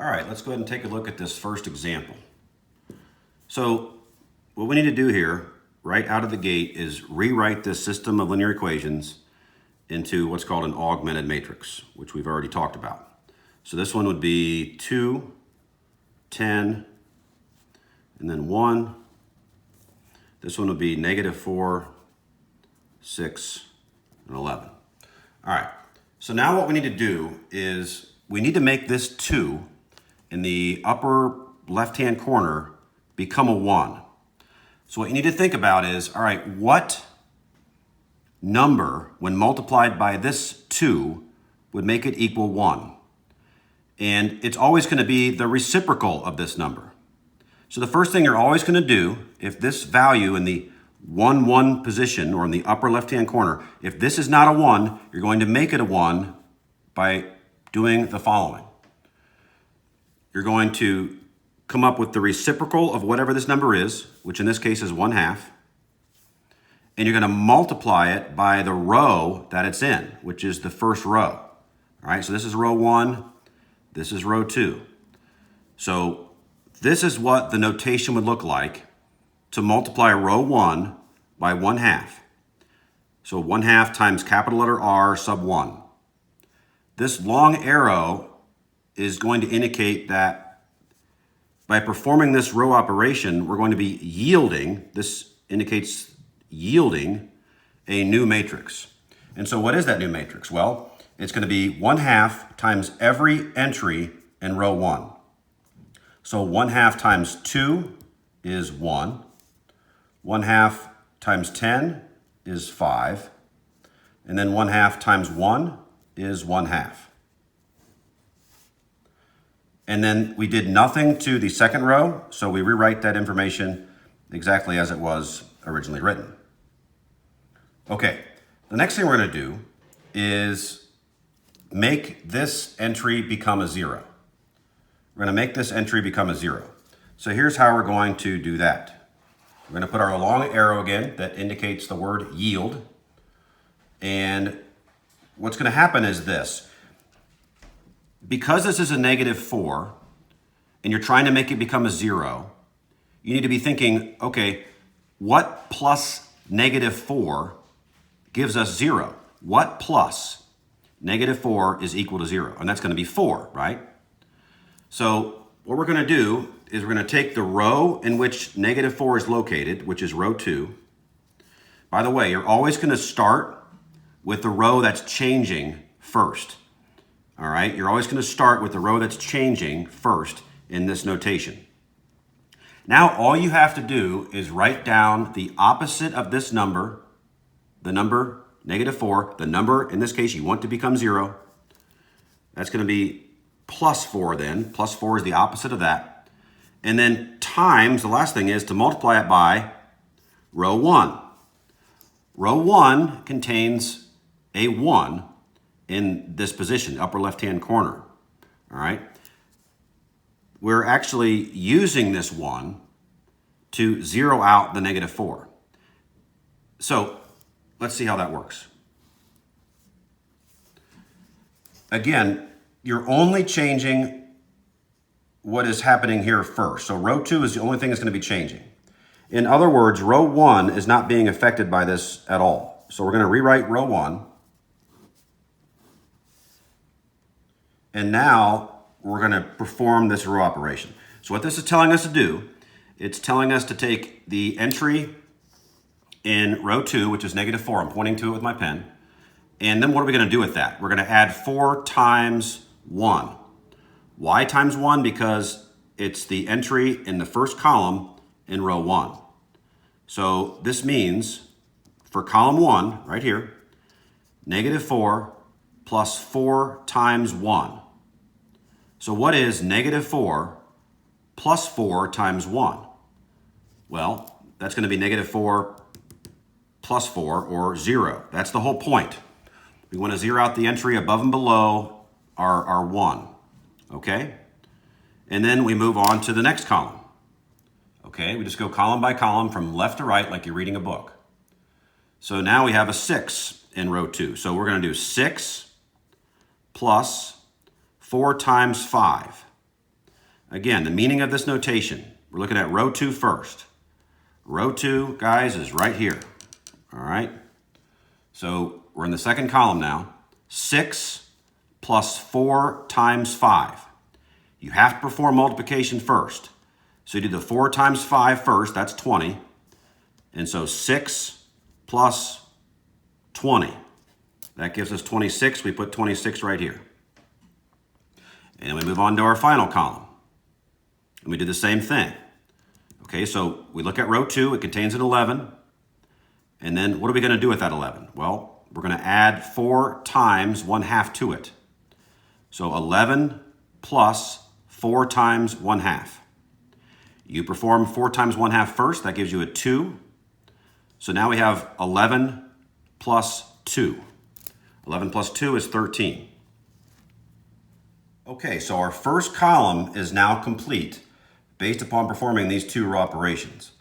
All right, let's go ahead and take a look at this first example. So what we need to do here, right out of the gate, is rewrite this system of linear equations into what's called an augmented matrix, which we've already talked about. So this one would be 2, 10, and then 1. This one would be -4, 6, and 11. All right, so now what we need to do is we need to make this 2 in the upper left-hand corner become a 1. So what you need to think about is, all right, what number, when multiplied by this 2, would make it equal 1? And it's always going to be the reciprocal of this number. So the first thing you're always going to do, if this value in the 1, 1 position, or in the upper left-hand corner, if this is not a 1, you're going to make it a 1 by doing the following. You're going to come up with the reciprocal of whatever this number is, which in this case is 1/2, and you're going to multiply it by the row that it's in, which is the first row. All right, so this is row 1, this is row 2. So this is what the notation would look like to multiply row 1 by 1/2. So 1/2 times capital letter R sub 1. This long arrow is going to indicate that by performing this row operation, we're going to be yielding, this indicates yielding a new matrix. And so what is that new matrix? Well, it's going to be 1/2 times every entry in row 1. So 1/2 times 2 is 1. 1/2 times 10 is 5. And then 1/2 times 1 is 1/2. And then we did nothing to the second row, so we rewrite that information exactly as it was originally written. Okay, the next thing we're going to do is make this entry become a 0. We're going to make this entry become a 0. So here's how we're going to do that. We're going to put our long arrow again that indicates the word yield. And what's going to happen is this. Because this is a -4 and you're trying to make it become a 0, you need to be thinking, okay, what plus -4 gives us 0? What plus -4 is equal to 0? And that's going to be 4, right? So what we're going to do is we're going to take the row in which -4 is located, which is row 2. By the way, you're always going to start with the row that's changing first. All right, you're always going to start with the row that's changing first in this notation. Now all you have to do is write down the opposite of this number, the number -4, the number in this case you want to become 0. That's going to be +4 then. +4 is the opposite of that. And then times, the last thing is to multiply it by row 1. Row 1 contains a 1 in this position, upper left-hand corner. All right. We're actually using this 1 to zero out the -4. So let's see how that works. Again, you're only changing what is happening here first. So row 2 is the only thing that's going to be changing. In other words, row 1 is not being affected by this at all. So we're going to rewrite row 1. And now we're going to perform this row operation. So what this is telling us to do, it's telling us to take the entry in row 2, which is -4. I'm pointing to it with my pen. And then what are we going to do with that? We're going to add 4 times 1. Why times 1? Because it's the entry in the first column in row 1. So this means for column 1, right here, -4 plus 4 times 1. So what is -4 plus 4 times 1? Well, that's going to be -4 plus 4, or 0. That's the whole point. We want to zero out the entry above and below our 1. Okay? And then we move on to the next column. Okay? We just go column by column from left to right like you're reading a book. So now we have a 6 in row 2. So we're going to do 6 plus 4 times 5. Again, the meaning of this notation, we're looking at row 2 first. Row 2, guys, is right here. All right? So we're in the second column now. 6 plus 4 times 5. You have to perform multiplication first. So you do the 4 times 5 first, that's 20. And so 6 plus 20. That gives us 26. We put 26 right here. And we move on to our final column. And we do the same thing. Okay, so we look at row 2. It contains an 11. And then what are we going to do with that 11? Well, we're going to add 4 times 1/2 to it. So 11 plus 4 times 1/2. You perform 4 times 1/2 first. That gives you a 2. So now we have 11 plus 2. 11 plus 2 is 13. Okay, so our first column is now complete based upon performing these 2 row operations.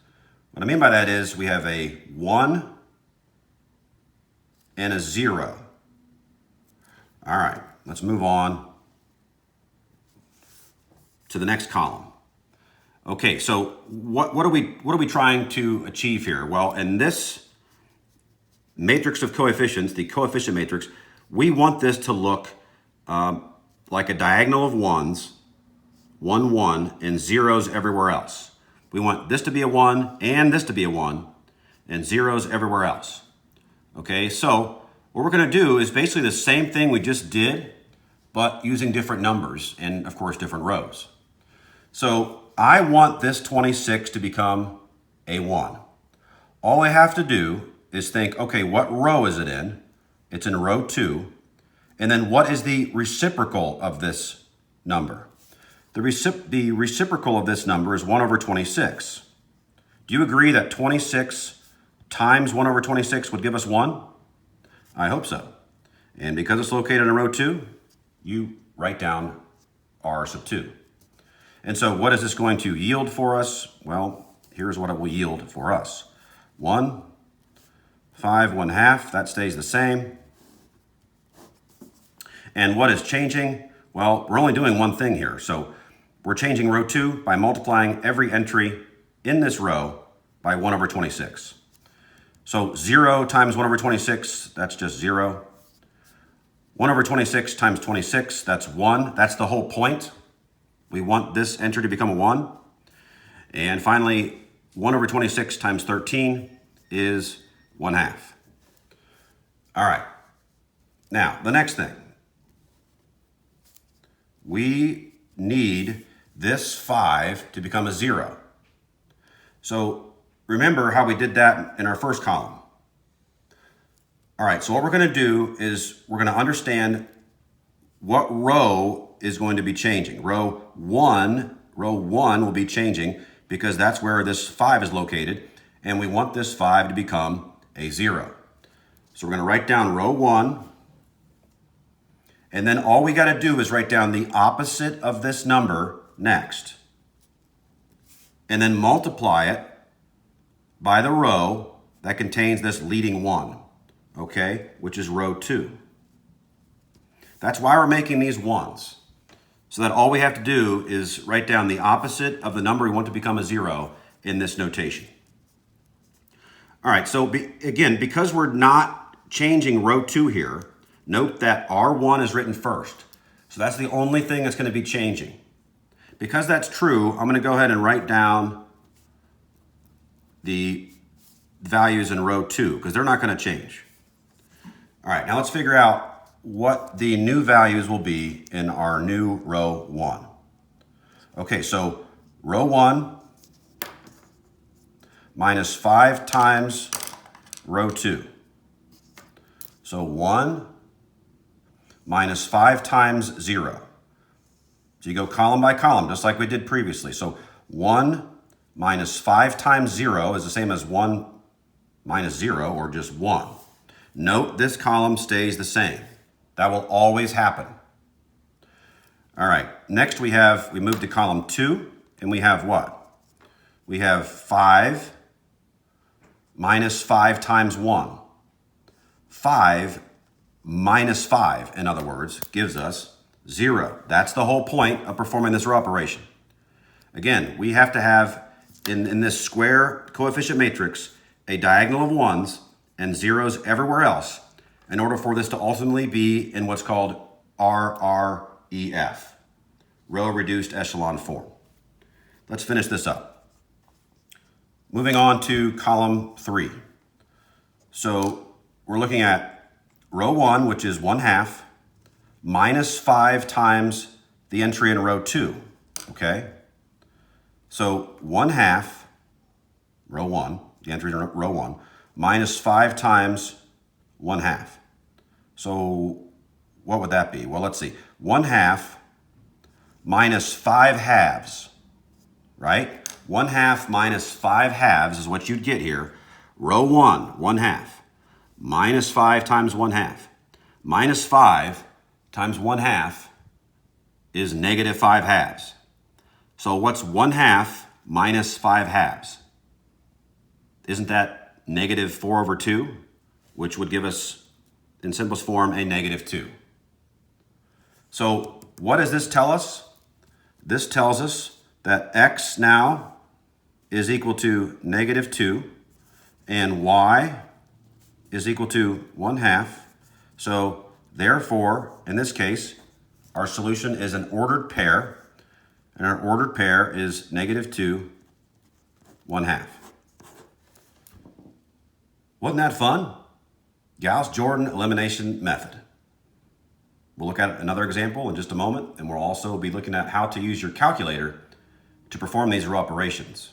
What I mean by that is we have a 1 and a 0. All right, let's move on to the next column. Okay, so what are we trying to achieve here? Well, in this matrix of coefficients, the coefficient matrix, we want this to look like a diagonal of 1s, 1, 1, and 0s everywhere else. We want this to be a 1 and this to be a 1 and 0s everywhere else. Okay, so what we're going to do is basically the same thing we just did, but using different numbers and, of course, different rows. So I want this 26 to become a 1. All I have to do is think, okay, what row is it in? It's in row 2. And then what is the reciprocal of this number? The reciprocal of this number is 1 over 26. Do you agree that 26 times 1 over 26 would give us 1? I hope so. And because it's located in row 2, you write down R sub 2. And so what is this going to yield for us? Well, here's what it will yield for us. 1, 5, 1/2, that stays the same. And what is changing? Well, we're only doing one thing here. So we're changing row 2 by multiplying every entry in this row by 1 over 26. So 0 times 1 over 26, that's just 0. 1 over 26 times 26, that's 1. That's the whole point. We want this entry to become a 1. And finally, 1 over 26 times 13 is 1/2. All right. Now, the next thing. We need this 5 to become a 0. So remember how we did that in our first column. All right, so what we're going to do is we're going to understand what row is going to be changing. Row 1 will be changing because that's where this 5 is located, and we want this 5 to become a 0. So we're going to write down row 1, and then all we got to do is write down the opposite of this number next, and then multiply it by the row that contains this leading 1, okay, which is row 2. That's why we're making these 1s, so that all we have to do is write down the opposite of the number we want to become a 0 in this notation. All right, so again, because we're not changing row 2 here, note that R1 is written first. So that's the only thing that's going to be changing. Because that's true, I'm going to go ahead and write down the values in row 2 because they're not going to change. All right, now let's figure out what the new values will be in our new row 1. Okay, so row 1 minus 5 times row 2. So 1 minus 5 times 0. So you go column by column, just like we did previously. So 1 minus 5 times 0 is the same as 1 minus 0, or just 1. Note this column stays the same. That will always happen. All right, next we move to column 2, and we have what? We have 5 minus 5 times 1. 5 minus 5, in other words, gives us 0. That's the whole point of performing this row operation. Again, we have to have, in this square coefficient matrix, a diagonal of 1s and 0s everywhere else in order for this to ultimately be in what's called RREF, row reduced echelon form. Let's finish this up. Moving on to column 3. So we're looking at row 1, which is 1/2, minus 5 times the entry in row 2, okay? So 1/2, row 1, the entry in row 1, minus 5 times 1/2. So what would that be? Well, let's see. 1/2 minus 5 halves, right? 1/2 minus 5 halves is what you'd get here. Row 1, 1/2, minus 5 times 1/2. Minus 5 times 1/2 is negative 5 halves. So what's 1/2 minus 5 halves? Isn't that negative 4/2, which would give us, in simplest form, a negative 2. So what does this tell us? This tells us that x now is equal to negative 2 and y is equal to 1/2. So therefore, in this case, our solution is an ordered pair, and our ordered pair is negative 2, 1/2. Wasn't that fun? Gauss-Jordan elimination method. We'll look at another example in just a moment, and we'll also be looking at how to use your calculator to perform these row operations.